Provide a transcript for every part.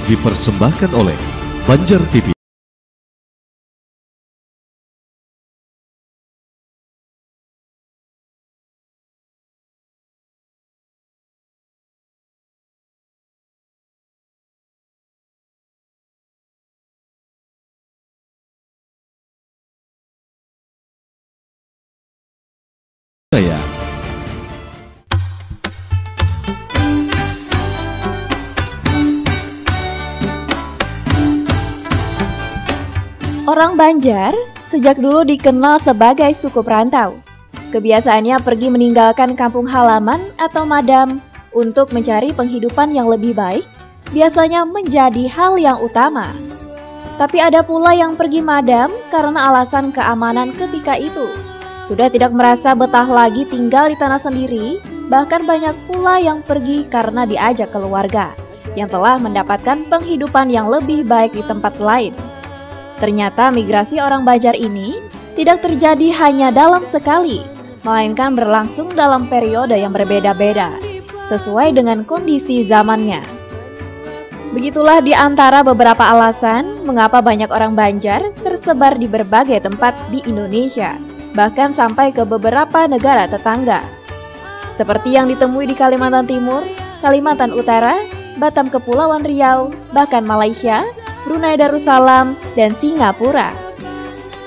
dipersembahkan oleh Banjar TV. Saya orang Banjar sejak dulu dikenal sebagai suku perantau. Kebiasaannya pergi meninggalkan kampung halaman atau madam untuk mencari penghidupan yang lebih baik, biasanya menjadi hal yang utama. Tapi ada pula yang pergi madam karena alasan keamanan ketika itu. Sudah tidak merasa betah lagi tinggal di tanah sendiri, bahkan banyak pula yang pergi karena diajak keluarga yang telah mendapatkan penghidupan yang lebih baik di tempat lain. Ternyata migrasi orang Banjar ini tidak terjadi hanya dalam sekali, melainkan berlangsung dalam periode yang berbeda-beda, sesuai dengan kondisi zamannya. Begitulah di antara beberapa alasan mengapa banyak orang Banjar tersebar di berbagai tempat di Indonesia, bahkan sampai ke beberapa negara tetangga. Seperti yang ditemui di Kalimantan Timur, Kalimantan Utara, Batam Kepulauan Riau, bahkan Malaysia, Brunei Darussalam, dan Singapura.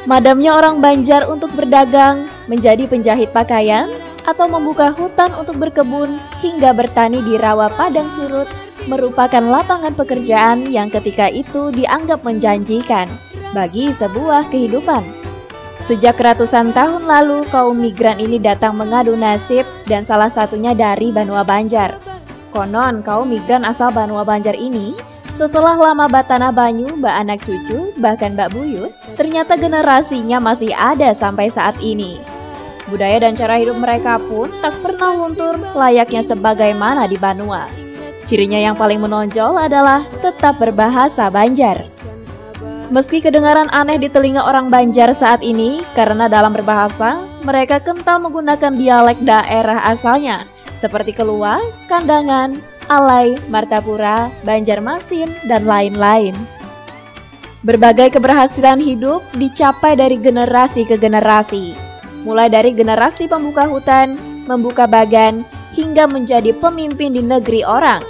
Madamnya orang Banjar untuk berdagang, menjadi penjahit pakaian, atau membuka hutan untuk berkebun, hingga bertani di rawa padang surut, merupakan lapangan pekerjaan yang ketika itu dianggap menjanjikan bagi sebuah kehidupan. Sejak ratusan tahun lalu, kaum migran ini datang mengadu nasib dan salah satunya dari Banua Banjar. Konon, kaum migran asal Banua Banjar ini, setelah lama Batana Banyu, Mbak Anak Cucu, bahkan Mbak Buyut, ternyata generasinya masih ada sampai saat ini. Budaya dan cara hidup mereka pun tak pernah luntur layaknya sebagaimana di Banua. Cirinya yang paling menonjol adalah tetap berbahasa Banjar. Meski kedengaran aneh di telinga orang Banjar saat ini, karena dalam berbahasa, mereka kental menggunakan dialek daerah asalnya, seperti Kelua, Kandangan, Alai, Martapura, Banjarmasin, dan lain-lain. Berbagai keberhasilan hidup dicapai dari generasi ke generasi, mulai dari generasi pembuka hutan, membuka bagan, hingga menjadi pemimpin di negeri orang.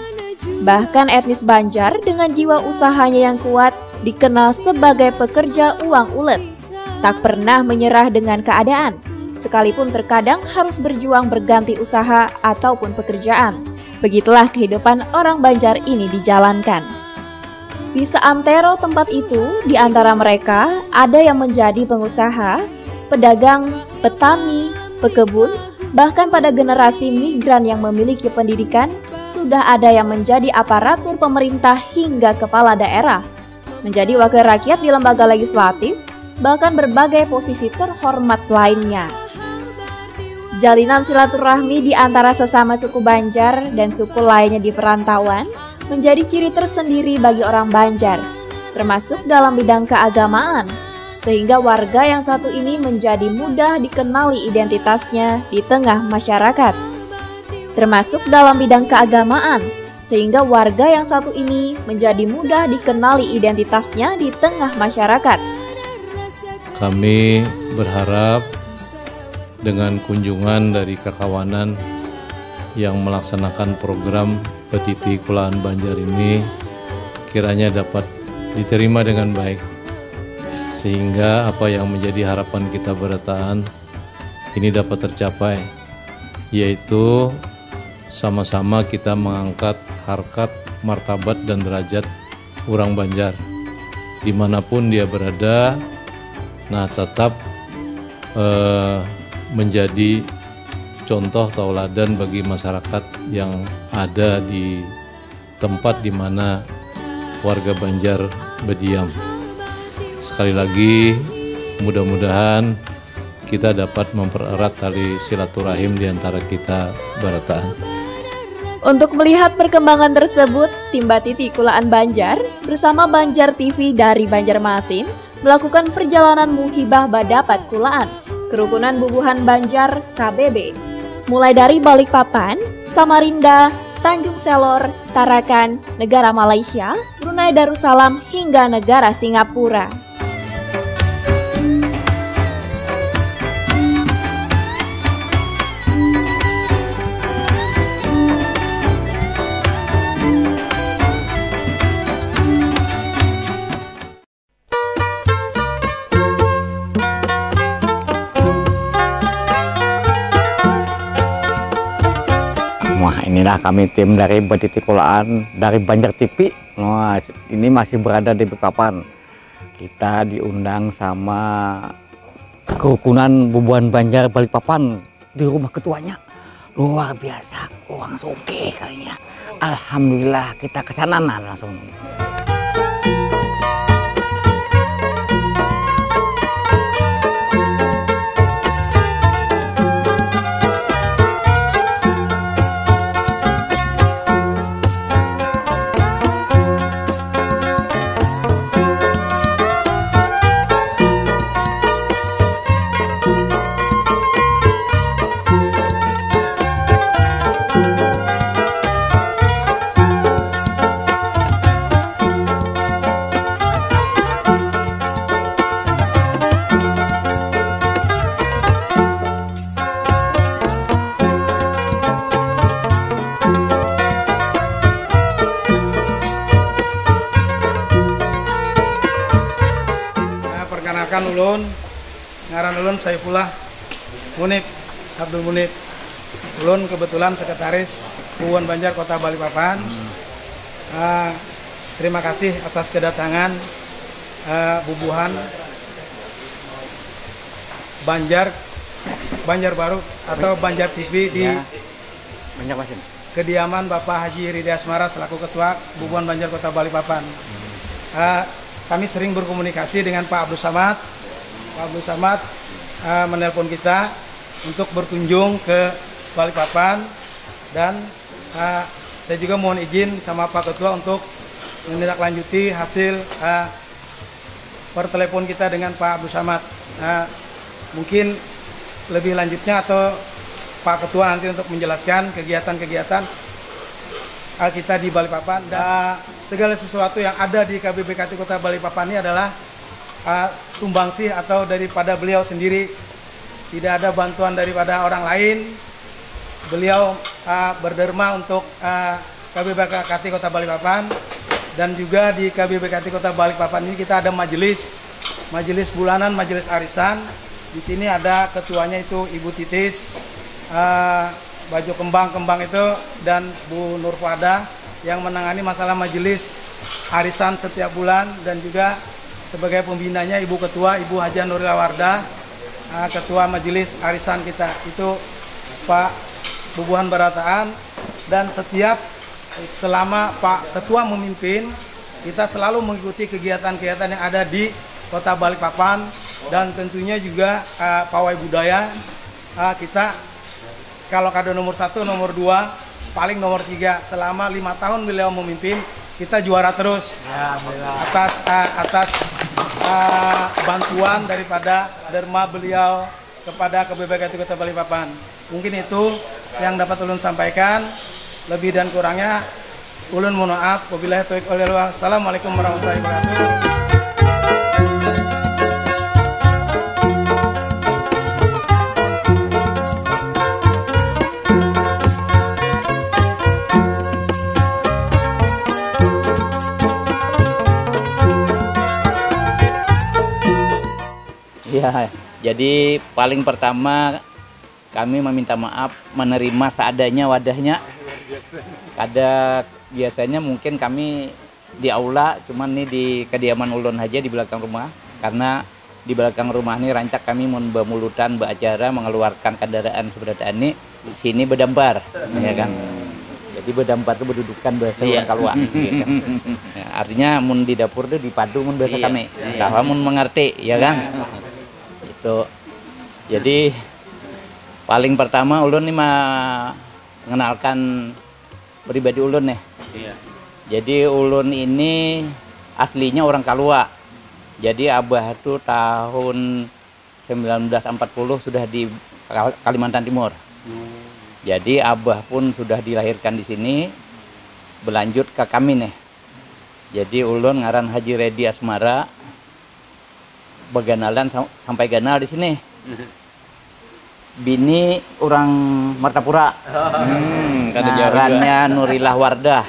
Bahkan etnis Banjar dengan jiwa usahanya yang kuat dikenal sebagai pekerja uang ulet, tak pernah menyerah dengan keadaan, sekalipun terkadang harus berjuang berganti usaha ataupun pekerjaan. Begitulah kehidupan orang Banjar ini dijalankan. Di seantero tempat itu, di antara mereka ada yang menjadi pengusaha, pedagang, petani, pekebun, bahkan pada generasi migran yang memiliki pendidikan, sudah ada yang menjadi aparatur pemerintah hingga kepala daerah, menjadi wakil rakyat di lembaga legislatif, bahkan berbagai posisi terhormat lainnya. Jalinan silaturahmi di antara sesama suku Banjar dan suku lainnya di perantauan menjadi ciri tersendiri bagi orang Banjar, termasuk dalam bidang keagamaan, sehingga warga yang satu ini menjadi mudah dikenali identitasnya di tengah masyarakat. Termasuk dalam bidang keagamaan, sehingga warga yang satu ini menjadi mudah dikenali identitasnya di tengah masyarakat. Kami berharap dengan kunjungan dari Kakawanan yang melaksanakan program Petiti Kulaan Banjar ini kiranya dapat diterima dengan baik, sehingga apa yang menjadi harapan kita berataan ini dapat tercapai, yaitu sama-sama kita mengangkat harkat, martabat, dan derajat orang Banjar dimanapun dia berada. Nah, tetap menjadi contoh tauladan bagi masyarakat yang ada di tempat di mana warga Banjar berdiam. Sekali lagi, mudah-mudahan kita dapat mempererat tali silaturahim di antara kita berataan. Untuk melihat perkembangan tersebut, tim Batiti Kulaan Banjar bersama Banjar TV dari Banjarmasin melakukan perjalanan muhibah badapat kulaan Kerukunan Bubuhan Banjar KBB, mulai dari Balikpapan, Samarinda, Tanjung Selor, Tarakan, negara Malaysia, Brunei Darussalam, hingga negara Singapura. Wah, inilah kami tim dari Betitikulaan dari Banjar TV. Wah, ini masih berada di Balikpapan. Kita diundang sama kerukunan Bubuhan Banjar Balikpapan di rumah ketuanya. Luar biasa, uang soke kalinya. Alhamdulillah kita kesana langsung. Perkenalkan ulun, ngaran ulun Saifullah Munib, Abdul Munib. Ulun kebetulan sekretaris Bubuhan Banjar Kota Balikpapan. Terima kasih atas kedatangan Bubuhan Banjar Baru atau Banjar TV di kediaman Bapak Haji Ridi Asmara selaku Ketua Bubuhan Banjar Kota Balikpapan. Kami sering berkomunikasi dengan Pak Abdul Samad. Pak Abdul Samad menelpon kita untuk berkunjung ke Balikpapan, dan saya juga mohon izin sama Pak Ketua untuk menindaklanjuti hasil pertelepon kita dengan Pak Abdul Samad. Mungkin lebih lanjutnya atau Pak Ketua nanti untuk menjelaskan kegiatan-kegiatan kita di Balikpapan. Segala sesuatu yang ada di KBBKT Kota Balikpapan ini adalah sumbangsih atau daripada beliau sendiri. Tidak ada bantuan daripada orang lain. Beliau berderma untuk KBBKT Kota Balikpapan, dan juga di KBBKT Kota Balikpapan ini kita ada majelis bulanan, majelis arisan. Di sini ada ketuanya itu Ibu Titis, Baju Kembang itu, dan Bu Nurfada yang menangani masalah majelis arisan setiap bulan, dan juga sebagai pembinanya Ibu Ketua Ibu Haja Nurila Wardah, Ketua Majelis Arisan kita itu Pak Bubuhan Barataan. Dan selama Pak Ketua memimpin, kita selalu mengikuti kegiatan-kegiatan yang ada di Kota Balikpapan, dan tentunya juga pawai budaya. Kita kalau kado nomor 1, nomor 2, paling nomor 3. Selama 5 tahun beliau memimpin, kita juara terus. Atas bantuan daripada derma beliau kepada KBBKT Kota Balikpapan. Mungkin itu yang dapat ulun sampaikan. Lebih dan kurangnya ulun mohon maaf. Wabillahi taufiq wal hidayah. Assalamualaikum warahmatullahi wabarakatuh. Ya, jadi paling pertama kami meminta maaf menerima seadanya wadahnya. Biasanya mungkin kami di aula, cuman nih di kediaman ulun aja di belakang rumah. Karena di belakang rumah ini rancak kami membamulutan beracara mengeluarkan kendaraan seperti ini. Di sini berdampar, ya kan. Jadi berdampar itu berdudukan bahasa orang Kalua. Ya kan? Ya, artinya mun di dapur itu dipadu mun bahasa kami. Kalau mun mengerti, ya kan. Itu. Jadi paling pertama ulun nih mengenalkan pribadi ulun nih. Iya. Jadi ulun ini aslinya orang Kalua. Jadi abah itu tahun 1940 sudah di Kalimantan Timur. Jadi Abah pun sudah dilahirkan di sini, berlanjut ke kami nih. Jadi ulun ngaran Haji Redi Asmara, beganalan sampai ganal di sini. Bini orang Martapura, ngarannya Nurilah Wardah.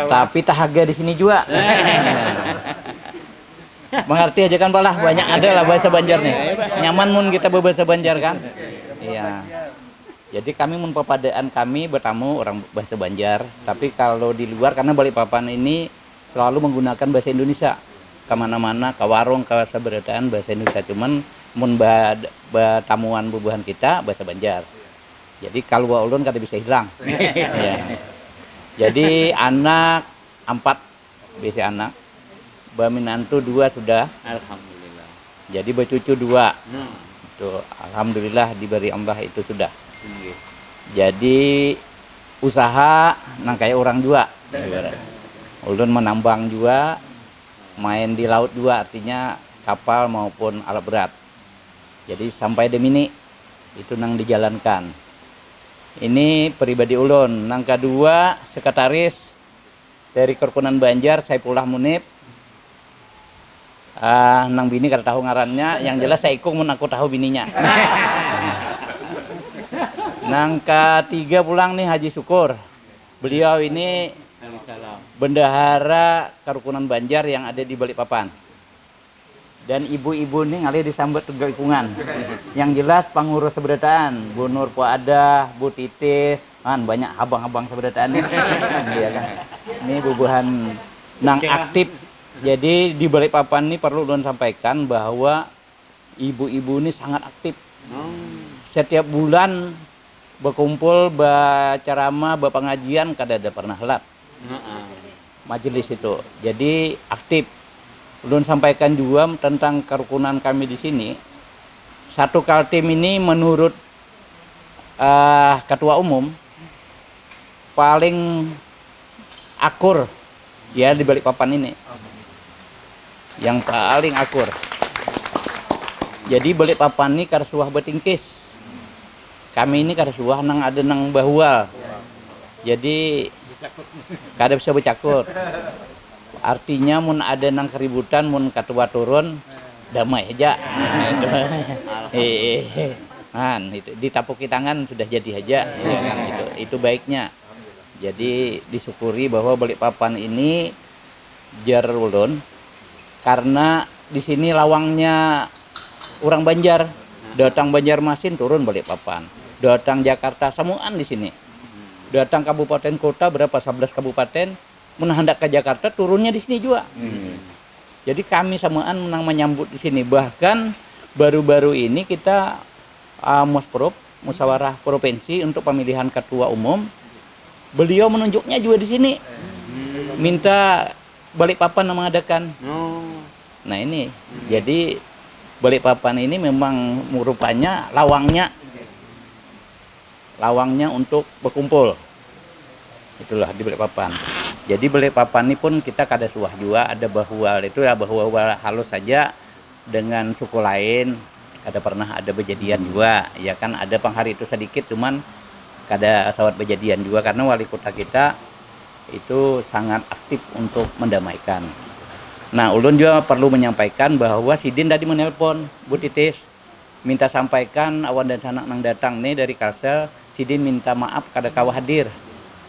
Tapi tahaga di sini juga. Mengerti aja kan Balah, banyak ada lah bahasa Banjar nih. Nyaman mun kita berbahasa Banjar kan? Iya. Jadi kami mun pepadaan kami bertamu orang bahasa Banjar. Tapi kalau di luar karena Balikpapan ini selalu menggunakan bahasa Indonesia. Kemana-mana, ke warung, ke saberadaan bahasa Indonesia. Cuman mun tamuan bubuhan kita bahasa Banjar. Jadi kalau ulun kada bisa hilang. Ya. Jadi anak 4 bisa anak. Baminantu 2 sudah. Alhamdulillah. Jadi bercucu 2. Tuh, alhamdulillah diberi Allah itu sudah. Jadi usaha nang kayak orang juga. Ulun menambang juga, main di laut juga, artinya kapal maupun alat berat. Jadi sampai demini itu nang dijalankan. Ini pribadi ulun. Nang kedua sekretaris dari Kerukunan Banjar Saifullah Munib. Nang bini kada tahu ngarannya, yang jelas saya ikut mun aku tahu bininya. Nang ketiga pulang nih Haji Syukur. Beliau ini bendahara Kerukunan Banjar yang ada di Balikpapan. Dan ibu-ibu nih ngalih disambut Tegal Lingkungan. Yang jelas pengurus sebedataan, Bu Nur Puada, Bu Titis, kan banyak abang-abang sebedataan nih. Iya kan. Ini bubuhan nang aktif. Jadi di Balikpapan ini perlu ulun sampaikan bahwa ibu-ibu ini sangat aktif. Setiap bulan berkumpul, berceramah, berpengajian, kada ada pernah lat. Majelis itu. Jadi aktif. Ulun sampaikan juga tentang kerukunan kami di sini. Satu kaltim ini menurut ketua umum paling akur ya di Balikpapan ini. Yang paling akur. Jadi Balikpapan ini karsuah betingkis. Kami ini karsuah nang ada nang bahual. Jadi kada bisa bercakur. Artinya mun ada nang keributan, mun ketua turun damai aja. Itu ditapuki tangan sudah jadi aja. Ya kan, itu baiknya. Jadi disyukuri bahwa Balikpapan ini jar ulun karena di sini lawangnya orang Banjar. Datang Banjarmasin turun Balikpapan. Datang Jakarta semuaan di sini. Datang kabupaten kota berapa 11 kabupaten menhendak ke Jakarta turunnya di sini juga. Jadi kami semuaan menang menyambut di sini. Bahkan baru-baru ini kita musyawarah provinsi untuk pemilihan ketua umum. Beliau menunjuknya juga di sini. Minta Balikpapan mengadakan. Nah ini, jadi Balikpapan ini memang rupanya lawangnya untuk berkumpul. Itulah di Balikpapan. Jadi Balikpapan ini pun kita kada suah juga, ada bahual itu ya bahual halus saja dengan suku lain. Kada pernah ada kejadian juga, ya kan ada penghari itu sedikit, cuman kada sawat kejadian juga karena wali kota kita itu sangat aktif untuk mendamaikan. Nah, ulun juga perlu menyampaikan bahwa Sidin tadi menelpon Bu Titis, minta sampaikan awan dan sanak nang datang nih dari Kalsel. Sidin minta maaf kada kawa hadir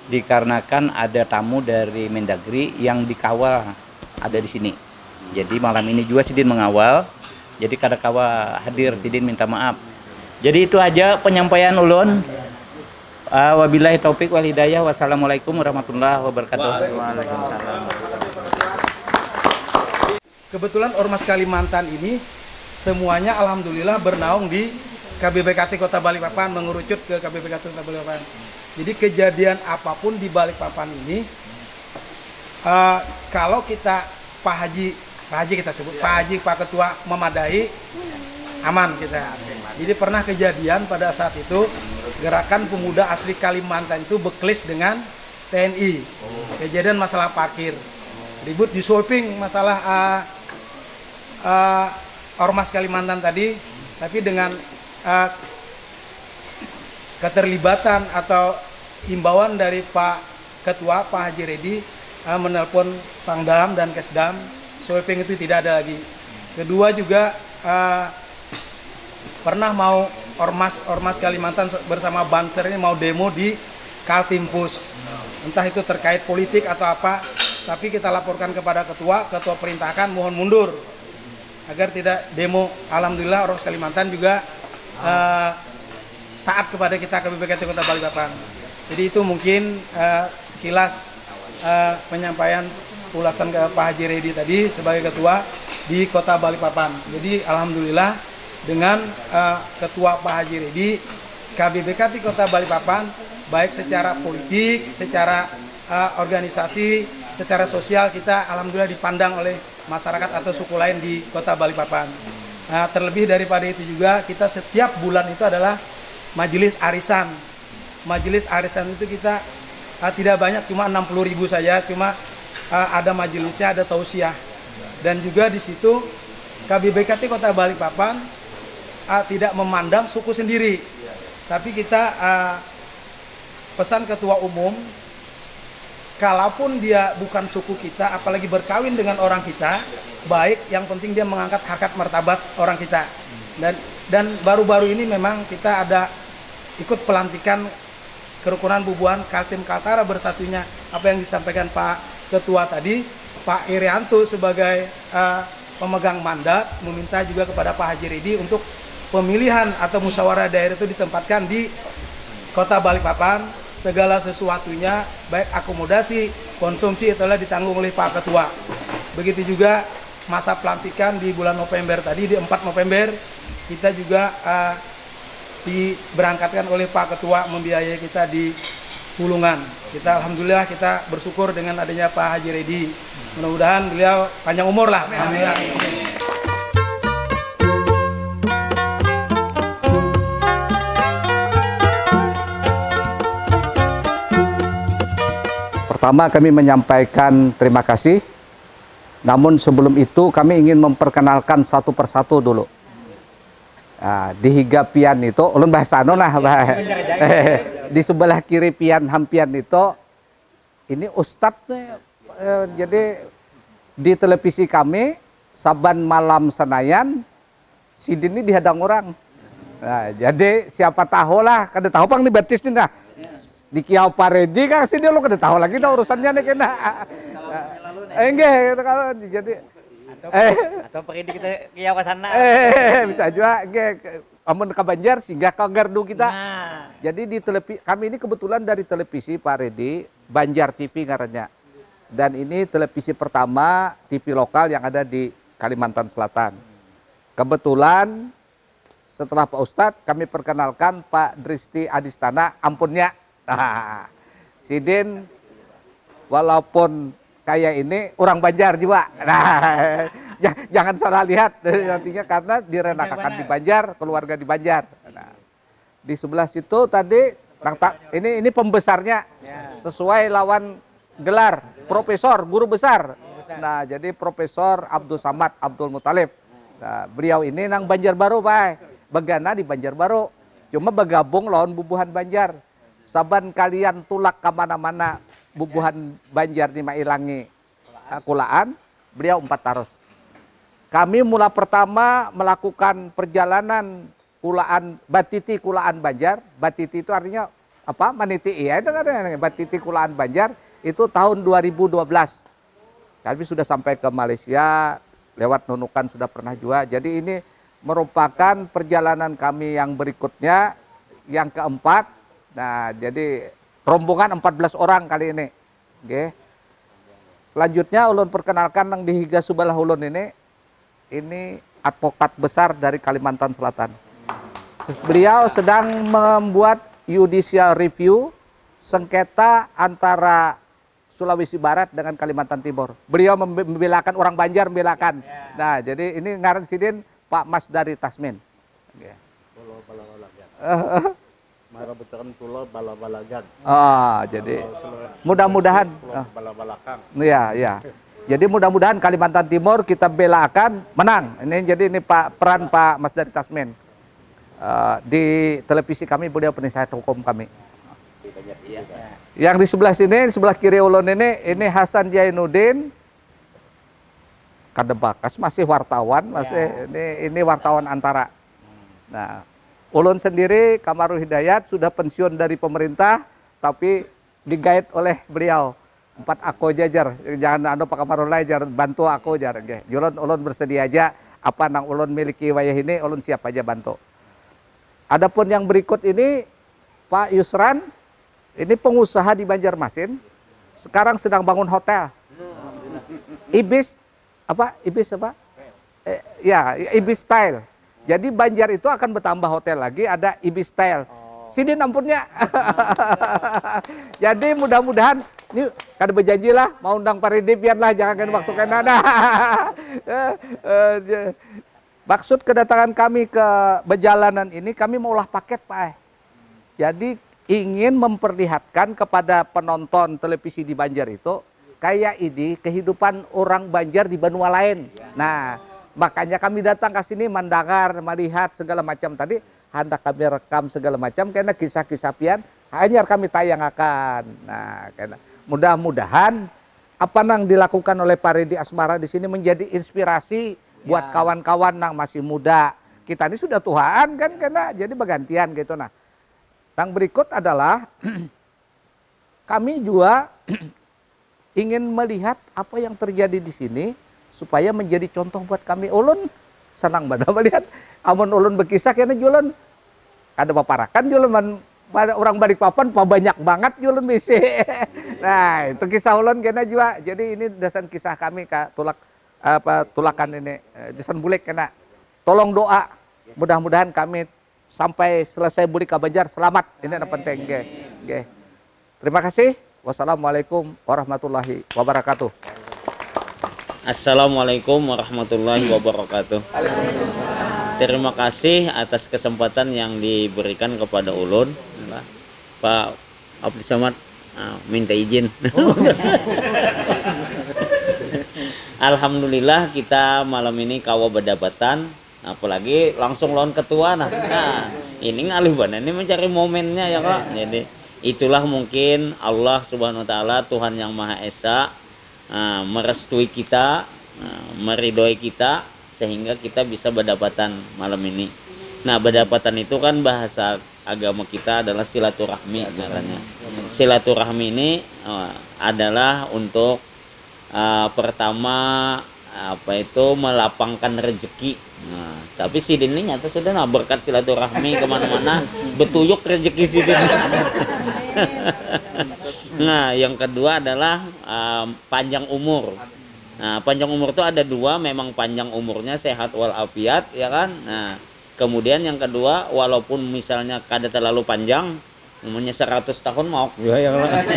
dikarenakan ada tamu dari Mendagri yang dikawal ada di sini. Jadi malam ini juga Sidin mengawal, jadi kada kawa hadir. Sidin minta maaf. Jadi itu aja penyampaian ulun. Wabillahi taufik wal hidayah. Wassalamualaikum warahmatullahi wabarakatuh. Kebetulan Ormas Kalimantan ini semuanya alhamdulillah bernaung di KBBKT Kota Balikpapan, mengerucut ke KBBKT Kota Balikpapan. Jadi kejadian apapun di Balikpapan ini, kalau kita Pak Haji kita sebut, Pak Haji, Pak Ketua memadai, aman kita. Jadi pernah kejadian pada saat itu gerakan pemuda asli Kalimantan itu beklis dengan TNI. Kejadian masalah parkir, ribut di sweeping masalah Ormas Kalimantan tadi, tapi dengan keterlibatan atau himbauan dari Pak Ketua, Pak Haji Redi, menelpon Pangdam dan Kesdam, sweeping itu tidak ada lagi. Kedua juga pernah mau Ormas Kalimantan bersama Banser ini mau demo di Kaltimpus. Entah itu terkait politik atau apa, tapi kita laporkan kepada ketua perintahkan mohon mundur agar tidak demo. Alhamdulillah Ormas Kalimantan juga taat kepada kita KBBKT Kota Balikpapan. Jadi itu mungkin sekilas penyampaian ulasan ke Pak Haji Redi tadi sebagai ketua di Kota Balikpapan. Jadi alhamdulillah dengan ketua Pak Haji Redi, KBBKT Kota Balikpapan baik secara politik, secara organisasi, secara sosial kita alhamdulillah dipandang oleh masyarakat atau suku lain di Kota Balikpapan. Terlebih daripada itu juga kita setiap bulan itu adalah majelis arisan. Majelis arisan itu kita tidak banyak, cuma 60.000 saja, cuma ada majelisnya, ada tausiah. Dan juga di situ KBBKT Kota Balikpapan tidak memandang suku sendiri, tapi kita pesan ketua umum, kalaupun dia bukan suku kita, apalagi berkawin dengan orang kita, baik, yang penting dia mengangkat harkat martabat orang kita. Dan baru-baru ini memang kita ada ikut pelantikan kerukunan bubuhan Kaltim Kaltara bersatunya, apa yang disampaikan Pak Ketua tadi, Pak Irianto sebagai pemegang mandat meminta juga kepada Pak Haji Redi untuk pemilihan atau musyawarah daerah itu ditempatkan di Kota Balikpapan, segala sesuatunya baik akomodasi, konsumsi itulah ditanggung oleh Pak Ketua. Begitu juga masa pelantikan di bulan November tadi, di 4 November kita juga diberangkatkan oleh Pak Ketua membiayai kita di Pulungan. Kita alhamdulillah kita bersyukur dengan adanya Pak Haji Redi. Mudah-mudahan beliau panjang umur lah. Amin. Pertama kami menyampaikan terima kasih. Namun sebelum itu kami ingin memperkenalkan satu persatu dulu. Di higa pian itu, ulun bahasa lah, di sebelah kiri pian hampian itu, ini ustadznya, jadi di televisi kami, saban malam Senayan, sidin ini dihadang orang. Nah, jadi siapa tahu lah, kada tahu pang dibatis nih nah. Di Kiau Paredi kan sini lo kada tahu lagi dah urusannya nih kena. Enggak, kalau jadi atau pergi kita Kiau ke sana. Bisa juga amun ke Banjar singgah ke gardu kita. Nah. Jadi di kami ini kebetulan dari televisi Pak Redi, Banjar TV ngarannya. Dan ini televisi pertama TV lokal yang ada di Kalimantan Selatan. Kebetulan setelah Pak Ustadz kami perkenalkan Pak Dristi Adistana, ampunnya. Nah, Sidin walaupun kayak ini orang Banjar juga. Nah, jangan salah lihat nantinya karena direnakakan di Banjar, keluarga di Banjar. Nah, di sebelah situ tadi ini pembesarnya sesuai lawan gelar profesor, guru besar. Nah, jadi Profesor Abdul Samad Abdul Muthalib. Nah, beliau ini nang Banjarbaru, Pak. Begana di Banjarbaru. Cuma bergabung lawan bubuhan Banjar. Saban kalian tulak kemana-mana bubuhan Banjar di Mailangi Kulaan, beliau 4 taros. Kami mula pertama melakukan perjalanan Kulaan Batiti Kulaan Banjar. Batiti itu artinya apa? Maniti ya itu kan Batiti Kulaan Banjar itu tahun 2012. Kami sudah sampai ke Malaysia, lewat Nunukan sudah pernah juga. Jadi ini merupakan perjalanan kami yang berikutnya, yang keempat. Nah, jadi rombongan 14 orang kali ini. Oke. Selanjutnya ulun perkenalkan yang di higa sebelah ulun ini advokat besar dari Kalimantan Selatan. Beliau sedang membuat judicial review sengketa antara Sulawesi Barat dengan Kalimantan Timur. Beliau membelakan orang Banjar, membelakan. Nah, jadi ini ngaran sidin Pak Mas dari Tasmin. Okay. Jadi mudah-mudahan ya. Jadi mudah-mudahan Kalimantan Timur kita belakan menang. Ini jadi ini peran Pak Mas dari Tasmin. di televisi kami beliau penasihat hukum kami. Yang di sebelah sini, di sebelah kiri ulun ini Hasan Jainuddin Kadebakas, masih wartawan, masih ini wartawan antara. Nah, ulun sendiri Kamarul Hidayat sudah pensiun dari pemerintah, tapi digait oleh beliau. 4 aku jajar, jangan Pak Kamarul jar bantu aku jar. Ulun bersedia aja, apa nang ulun miliki wayah ini, ulun siap aja bantu. Adapun yang berikut ini Pak Yusran, ini pengusaha di Banjarmasin, sekarang sedang bangun hotel. Ibis apa? Ibis Style. Jadi Banjar itu akan bertambah hotel lagi, ada Ibis Style. Sini ampunnya. Jadi mudah-mudahan ini kan berjanji lah mau undang Pak Ridi biarlah jangan kan waktu kan ada. Maksud kedatangan kami ke Bejalanan ini kami mau olah paket Pak. Jadi ingin memperlihatkan kepada penonton televisi di Banjar itu kayak ini kehidupan orang Banjar di benua lain. Nah, makanya kami datang ke sini mendengar, melihat segala macam tadi, hendak kami rekam segala macam karena kisah-kisah pian hanya kami tayangkan. Nah, karena mudah-mudahan apa yang dilakukan oleh Pak Ridi Asmara di sini menjadi inspirasi buat kawan-kawan yang masih muda. Kita ini sudah tuaan kan karena jadi bergantian gitu. Nah, yang berikut adalah kami juga ingin melihat apa yang terjadi di sini supaya menjadi contoh buat kami. Ulun senang banget melihat amun ulun berkisah karena julun ada paparakan julun pada orang Balikpapan banyak banget julun bisi. Nah, itu kisah ulun kena juga. Jadi ini dasar kisah kami Kak tulakan ini desain bulik kena. Tolong doa mudah-mudahan kami sampai selesai bulik ke Banjar selamat. Ini yang penting. Nggih. Terima kasih. Wassalamualaikum warahmatullahi wabarakatuh. Assalamualaikum warahmatullahi wabarakatuh. Terima kasih atas kesempatan yang diberikan kepada ulun, Pak Abdul Samad. Minta izin. Alhamdulillah kita malam ini kawa berdapatan, apalagi langsung lawan ketua. Nah ini ngalih banget, ini mencari momennya ya Kak. Jadi itulah mungkin Allah Subhanahu Wa Taala, Tuhan yang Maha Esa, merestui kita, meridhoi kita sehingga kita bisa berdapatan malam ini. Nah, berdapatan itu kan bahasa agama kita adalah silaturahmi katanya. Silaturahmi ini adalah untuk pertama melapangkan rezeki. Nah, tapi sidin ini nyata sudah berkat silaturahmi kemana-mana betuyuk rezeki sidin. Nah, yang kedua adalah panjang umur. Nah, panjang umur itu ada dua, memang panjang umurnya sehat walafiat ya kan. Nah, kemudian yang kedua walaupun misalnya kada terlalu panjang, umurnya 100 tahun mau ya kan.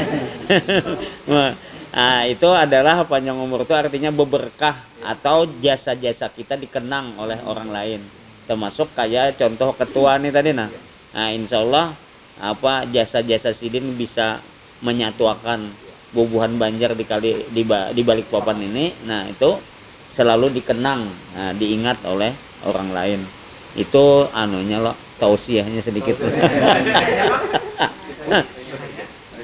Nah, itu adalah panjang umur itu artinya berberkah atau jasa-jasa kita dikenang oleh orang lain. Termasuk kayak contoh ketua nih tadi nah. Nah, insya Allah jasa-jasa sidin bisa menyatuakan bubuhan Banjar di Balikpapan ini. Nah, itu selalu dikenang, diingat oleh orang lain. Itu anunya loh, tausiahnya sedikit.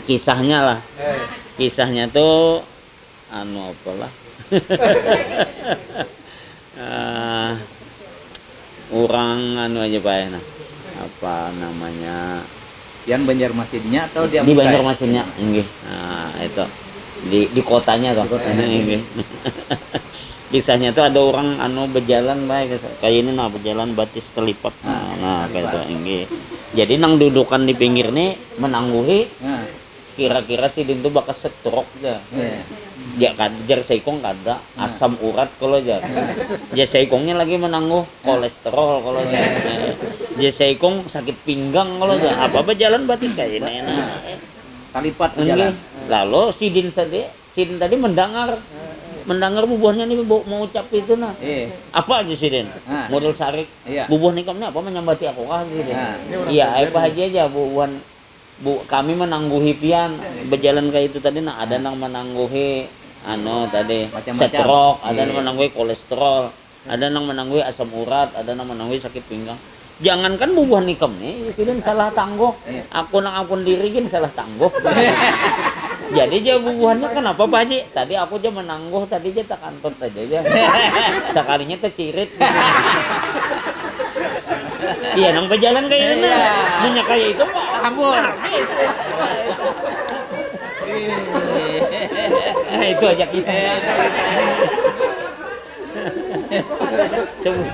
Kisahnya lah. Kisahnya tuh apalah. Orang aja Pak ya. Nah. Apa namanya? Yang Banjarmasinnya atau di Banjarmasinnya nggih. Nah, itu di kotanya toh. Nggih. Kisahnya tuh ada orang berjalan baik kayak ini berjalan batis terlipat. Nah kayak itu nggih. Jadi nang dudukan di pinggir nih menangguhi. Kira-kira si dintu bakal stroke ya. Ya kan jar seikong kada asam urat kalau jar. Ya seikongnya lagi menangguh kolesterol kalau jar. Ya seikong sakit pinggang kalau jar. Apa jalan batis kayak ini. Talipat jalan. Lalu sidin tadi mendengar bubuhnya nih mau ucap itu nah. Apa aja sidin? Modal sarik. Bubuh nikamnya apa menyambati aku kah sidin. Iya, apa aja bubuhan kami menangguhi pian berjalan kayak itu tadi nah ada yang menangguhi tadi stroke, ada yang menangguhi kolesterol, ada yang menangguhi asam urat, ada yang menangguhi sakit pinggang. Jangankan bubuhan nikam nih, sidin salah tangguh. Aku diri gin salah tangguh. Jadi aja bubuhannya kenapa Pak Haji? Tadi aku aja menangguh, tadi aja tak kantot aja ya. Sekalinya tercirit. Iya, nang pejalan kayak gini. Minyak kayak itu Pak. Kambur. Nah, itu aja kisahnya. Semua.